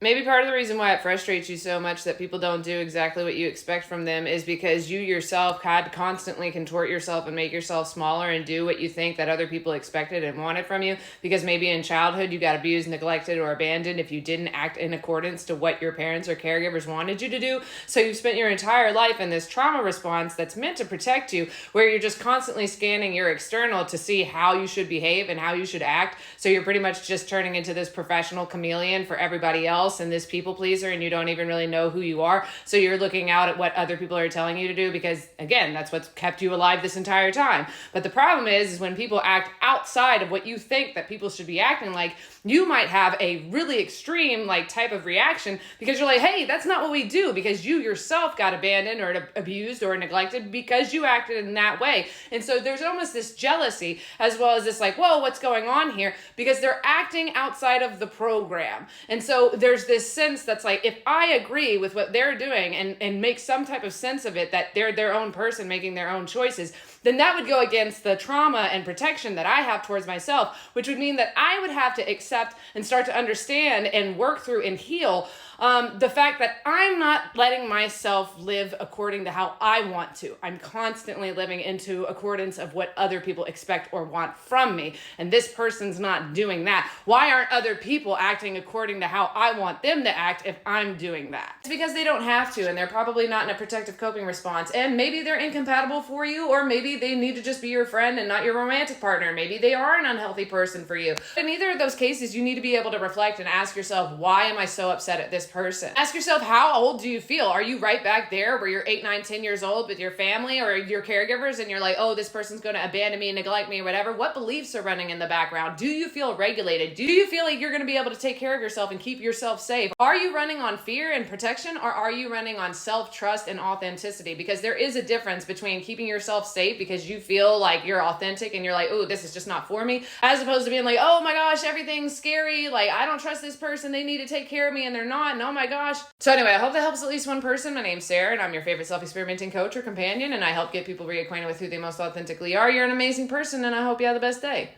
Maybe part of the reason why it frustrates you so much that people don't do exactly what you expect from them is because you yourself had to constantly contort yourself and make yourself smaller and do what you think that other people expected and wanted from you. Because maybe in childhood you got abused, neglected, or abandoned if you didn't act in accordance to what your parents or caregivers wanted you to do. So you've spent your entire life in this trauma response that's meant to protect you, where you're just constantly scanning your external to see how you should behave and how you should act. So you're pretty much just turning into this professional chameleon for everybody else and this people pleaser, and you don't even really know who you are. So you're looking out at what other people are telling you to do because, again, that's what's kept you alive this entire time. But the problem is when people act outside of what you think that people should be acting like, you might have a really extreme type of reaction because you're like, hey, that's not what we do, because you yourself got abandoned or abused or neglected because you acted in that way. And so there's almost this jealousy as well as this whoa, what's going on here? Because they're acting outside of the program. And so there's this sense that's if I agree with what they're doing and make some type of sense of it, that they're their own person making their own choices, then that would go against the trauma and protection that I have towards myself, which would mean that I would have to accept and start to understand and work through and heal the fact that I'm not letting myself live according to how I want to. I'm constantly living into accordance of what other people expect or want from me. And this person's not doing that. Why aren't other people acting according to how I want them to act if I'm doing that? It's because they don't have to, and they're probably not in a protective coping response. And maybe they're incompatible for you, or maybe they need to just be your friend and not your romantic partner. Maybe they are an unhealthy person for you. In either of those cases, you need to be able to reflect and ask yourself, why am I so upset at this person? Ask yourself, how old do you feel? Are you right back there where you're 8, 9, 10 years old with your family or your caregivers and you're like, oh, this person's going to abandon me, neglect me, or whatever? What beliefs are running in the background? Do you feel regulated? Do you feel like you're going to be able to take care of yourself and keep yourself safe? Are you running on fear and protection, or are you running on self-trust and authenticity? Because there is a difference between keeping yourself safe because you feel like you're authentic and you're like, oh, this is just not for me, as opposed to being like, oh my gosh, everything's scary. I don't trust this person. They need to take care of me and they're not. And oh my gosh. So anyway, I hope that helps at least one person. My name's Sarah and I'm your favorite self-experimenting coach or companion, and I help get people reacquainted with who they most authentically are. You're an amazing person and I hope you have the best day.